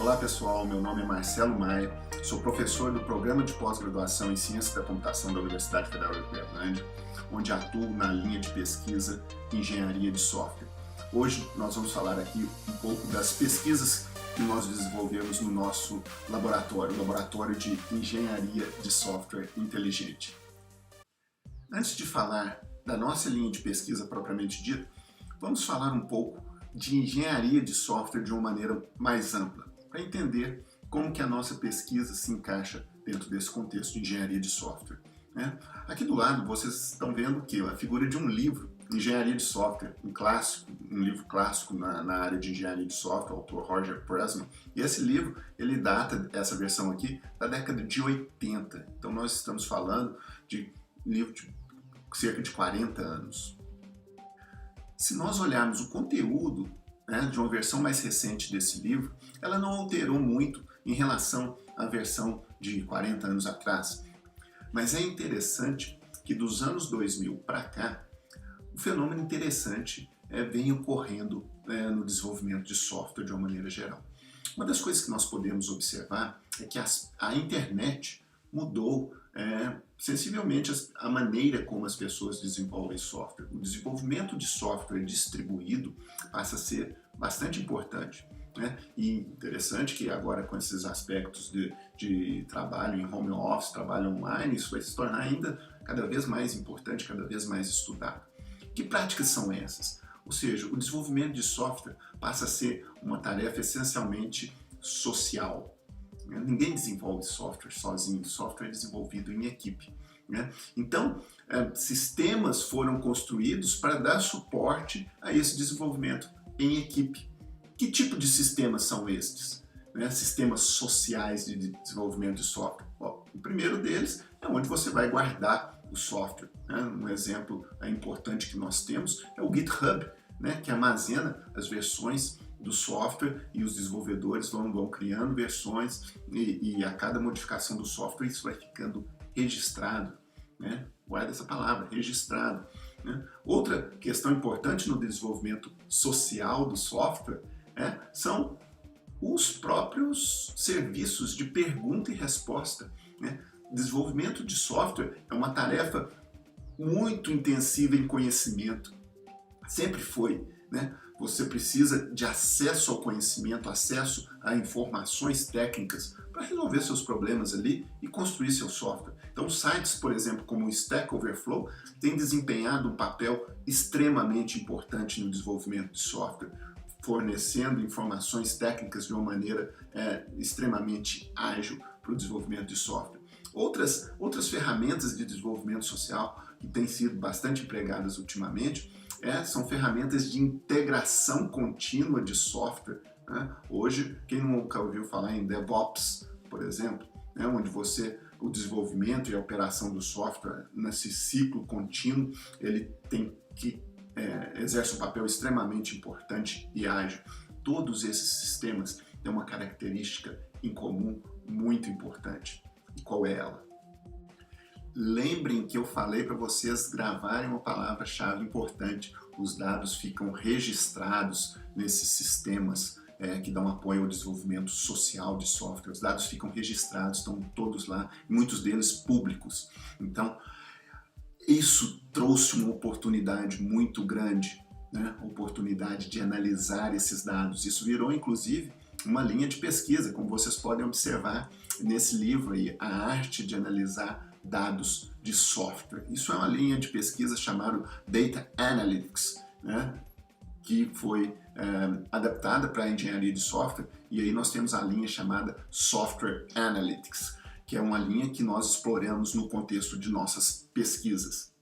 Olá pessoal, meu nome é Marcelo Maia, sou professor do Programa de Pós-Graduação em Ciência da Computação da Universidade Federal de Uberlândia, onde atuo na linha de pesquisa Engenharia de Software. Hoje nós vamos falar aqui um pouco das pesquisas que nós desenvolvemos no nosso laboratório, o Laboratório de Engenharia de Software Inteligente. Antes de falar da nossa linha de pesquisa propriamente dita, vamos falar um pouco de engenharia de software de uma maneira mais ampla, para entender como que a nossa pesquisa se encaixa dentro desse contexto de engenharia de software. Aqui do lado vocês estão vendo o que? A figura de um livro, Engenharia de Software, um livro clássico na área de engenharia de software, autor Roger Pressman. E esse livro, ele data, essa versão aqui, da década de 80. Então nós estamos falando de um livro de cerca de 40 anos. Se nós olharmos o conteúdo de uma versão mais recente desse livro, ela não alterou muito em relação à versão de 40 anos atrás. Mas é interessante que dos anos 2000 para cá, um fenômeno interessante vem ocorrendo no desenvolvimento de software de uma maneira geral. Uma das coisas que nós podemos observar é que a internet mudou sensivelmente a maneira como as pessoas desenvolvem software. O desenvolvimento de software distribuído passa a ser bastante importante. E interessante que agora com esses aspectos de trabalho em home office, trabalho online, isso vai se tornar ainda cada vez mais importante, cada vez mais estudado. Que práticas são essas? Ou seja, o desenvolvimento de software passa a ser uma tarefa essencialmente social. Ninguém desenvolve software sozinho, software é desenvolvido em equipe. Então, sistemas foram construídos para dar suporte a esse desenvolvimento em equipe. Que tipo de sistemas são estes? Sistemas sociais de desenvolvimento de software. O primeiro deles é onde você vai guardar o software. Um exemplo importante que nós temos é o GitHub, que armazena as versões do software e os desenvolvedores vão criando versões e a cada modificação do software isso vai ficando registrado. Guarda essa palavra, registrado. Outra questão importante no desenvolvimento social do software são os próprios serviços de pergunta e resposta. Desenvolvimento de software é uma tarefa muito intensiva em conhecimento. Sempre foi. Você precisa de acesso ao conhecimento, acesso a informações técnicas para resolver seus problemas ali e construir seu software. Então, sites, por exemplo, como o Stack Overflow, têm desempenhado um papel extremamente importante no desenvolvimento de software, fornecendo informações técnicas de uma maneira extremamente ágil para o desenvolvimento de software. Outras ferramentas de desenvolvimento social que têm sido bastante empregadas ultimamente são ferramentas de integração contínua de software. Hoje, quem nunca ouviu falar em DevOps, por exemplo, onde o desenvolvimento e a operação do software nesse ciclo contínuo, ele exerce um papel extremamente importante e ágil. Todos esses sistemas têm uma característica em comum muito importante. E qual é ela? Lembrem que eu falei para vocês gravarem uma palavra-chave importante. Os dados ficam registrados nesses sistemas que dão apoio ao desenvolvimento social de software. Os dados ficam registrados, estão todos lá, muitos deles públicos. Então, isso trouxe uma oportunidade muito grande, a oportunidade de analisar esses dados. Isso virou, inclusive, uma linha de pesquisa, como vocês podem observar nesse livro aí, A Arte de Analisar Dados de Software. Isso é uma linha de pesquisa chamada Data Analytics, que foi adaptada para a engenharia de software, e aí nós temos a linha chamada Software Analytics, que é uma linha que nós exploramos no contexto de nossas pesquisas.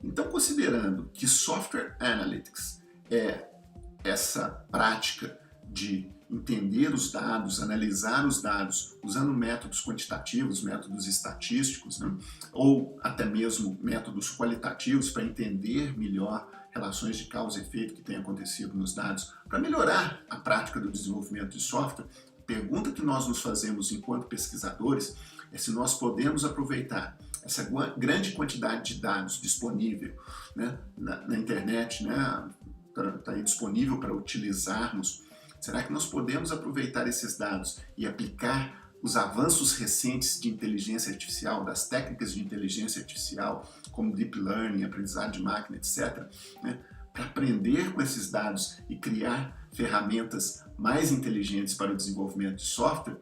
Então, considerando que Software Analytics é essa prática de entender os dados, analisar os dados usando métodos quantitativos, métodos estatísticos, ou até mesmo métodos qualitativos para entender melhor relações de causa e efeito que têm acontecido nos dados, para melhorar a prática do desenvolvimento de software. A pergunta que nós nos fazemos enquanto pesquisadores é se nós podemos aproveitar essa grande quantidade de dados disponível na internet, está aí disponível para utilizarmos Será que nós podemos aproveitar esses dados e aplicar os avanços recentes de inteligência artificial, das técnicas de inteligência artificial, como Deep Learning, aprendizado de máquina, etc., né, para aprender com esses dados e criar ferramentas mais inteligentes para o desenvolvimento de software?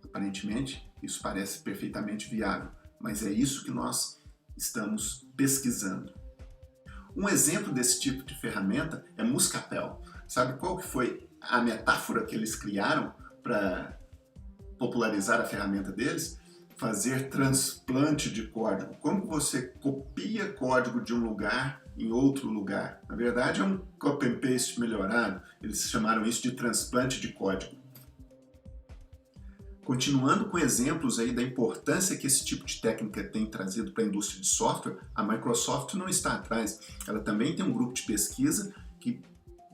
Aparentemente, isso parece perfeitamente viável, mas é isso que nós estamos pesquisando. Um exemplo desse tipo de ferramenta é Muscapel. Sabe qual que foi a metáfora que eles criaram para popularizar a ferramenta deles? Fazer transplante de código. Como você copia código de um lugar em outro lugar. Na verdade, é um copy and paste melhorado. Eles chamaram isso de transplante de código. Continuando com exemplos aí da importância que esse tipo de técnica tem trazido para a indústria de software, a Microsoft não está atrás. Ela também tem um grupo de pesquisa que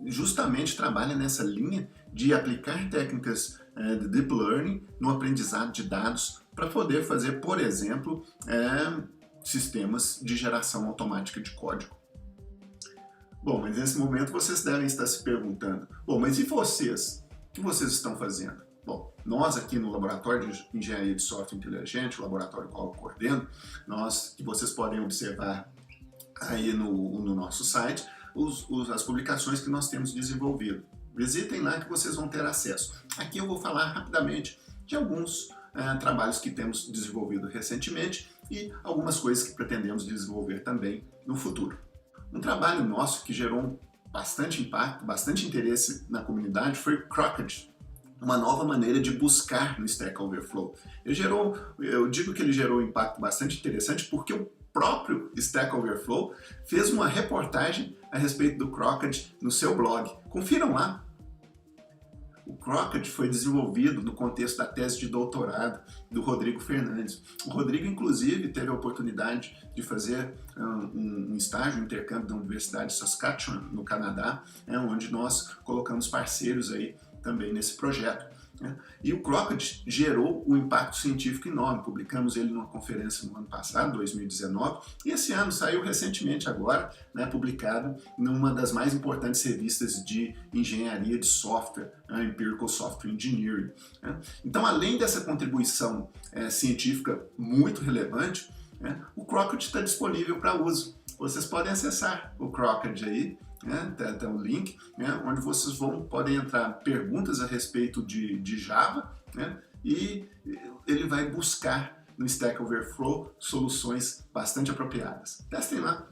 justamente trabalha nessa linha de aplicar técnicas de Deep Learning no aprendizado de dados para poder fazer, por exemplo, sistemas de geração automática de código. Bom, mas nesse momento vocês devem estar se perguntando, bom, mas e vocês? O que vocês estão fazendo? Bom, nós aqui no Laboratório de Engenharia de Software Inteligente, o laboratório qual eu coordeno, que vocês podem observar aí no nosso site, as publicações que nós temos desenvolvido. Visitem lá que vocês vão ter acesso. Aqui eu vou falar rapidamente de alguns trabalhos que temos desenvolvido recentemente e algumas coisas que pretendemos desenvolver também no futuro. Um trabalho nosso que gerou bastante impacto, bastante interesse na comunidade foi o Crockett, uma nova maneira de buscar no Stack Overflow. Eu digo que ele gerou um impacto bastante interessante porque o próprio Stack Overflow fez uma reportagem a respeito do Crockett no seu blog. Confiram lá. O Crockett foi desenvolvido no contexto da tese de doutorado do Rodrigo Fernandes. O Rodrigo, inclusive, teve a oportunidade de fazer um estágio, um intercâmbio da Universidade de Saskatchewan, no Canadá, onde nós colocamos parceiros aí também nesse projeto. E o Crockett gerou um impacto científico enorme. Publicamos ele numa conferência no ano passado, 2019, e esse ano saiu recentemente agora, publicado numa das mais importantes revistas de engenharia de software, a Empirical Software Engineering. Então, além dessa contribuição científica muito relevante, o Crockett está disponível para uso. Vocês podem acessar o Crockett aí, tem um link onde vocês podem entrar perguntas a respeito de Java, e ele vai buscar no Stack Overflow soluções bastante apropriadas. Testem lá.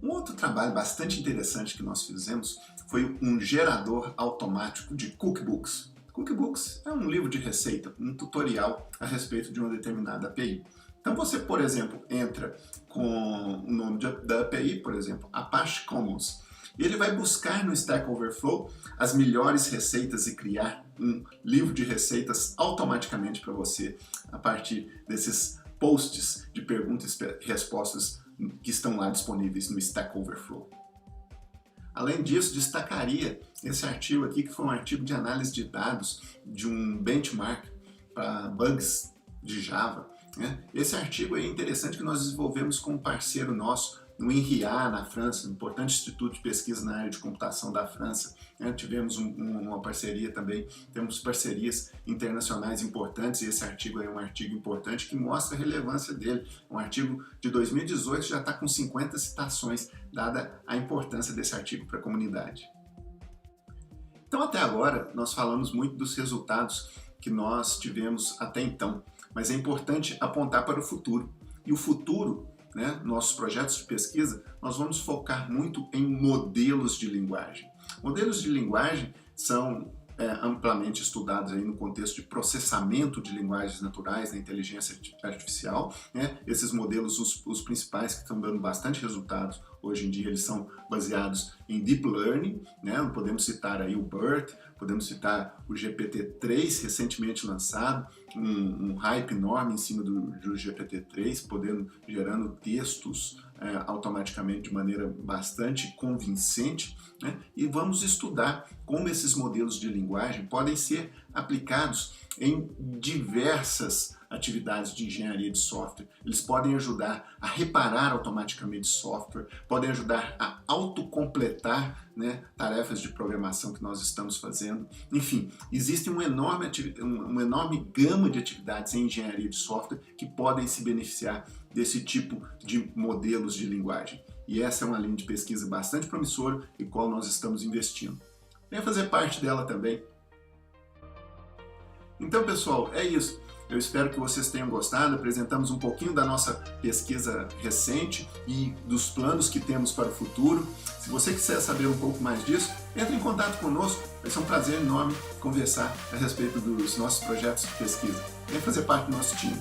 Um outro trabalho bastante interessante que nós fizemos foi um gerador automático de cookbooks. Cookbooks é um livro de receita, um tutorial a respeito de uma determinada API. Então você, por exemplo, entra com o nome da API, por exemplo, Apache Commons, e ele vai buscar no Stack Overflow as melhores receitas e criar um livro de receitas automaticamente para você, a partir desses posts de perguntas e respostas que estão lá disponíveis no Stack Overflow. Além disso, destacaria esse artigo aqui, que foi um artigo de análise de dados de um benchmark para bugs de Java. Esse artigo é interessante, que nós desenvolvemos com um parceiro nosso no INRIA, na França, um importante instituto de pesquisa na área de computação da França. Tivemos uma parceria também, temos parcerias internacionais importantes, e esse artigo é um artigo importante que mostra a relevância dele. Um artigo de 2018 já está com 50 citações, dada a importância desse artigo para a comunidade. Então, até agora, nós falamos muito dos resultados que nós tivemos até então, mas é importante apontar para o futuro. E o futuro, nossos projetos de pesquisa, nós vamos focar muito em modelos de linguagem. Modelos de linguagem são amplamente estudados aí no contexto de processamento de linguagens naturais, da inteligência artificial. Esses modelos, os principais que estão dando bastante resultados hoje em dia, eles são baseados em Deep Learning. Podemos citar aí o BERT, podemos citar o GPT-3, recentemente lançado, um hype enorme em cima do GPT-3, gerando textos automaticamente de maneira bastante convincente, né? E vamos estudar como esses modelos de linguagem podem ser aplicados em diversas atividades de engenharia de software. Eles podem ajudar a reparar automaticamente software, podem ajudar a autocompletar, né, tarefas de programação que nós estamos fazendo. Enfim, existe uma enorme gama de atividades em engenharia de software que podem se beneficiar desse tipo de modelos de linguagem. E essa é uma linha de pesquisa bastante promissora e qual nós estamos investindo. Venha fazer parte dela também. Então, pessoal, é isso. Eu espero que vocês tenham gostado. Apresentamos um pouquinho da nossa pesquisa recente e dos planos que temos para o futuro. Se você quiser saber um pouco mais disso, entre em contato conosco. Vai ser um prazer enorme conversar a respeito dos nossos projetos de pesquisa. Venha fazer parte do nosso time.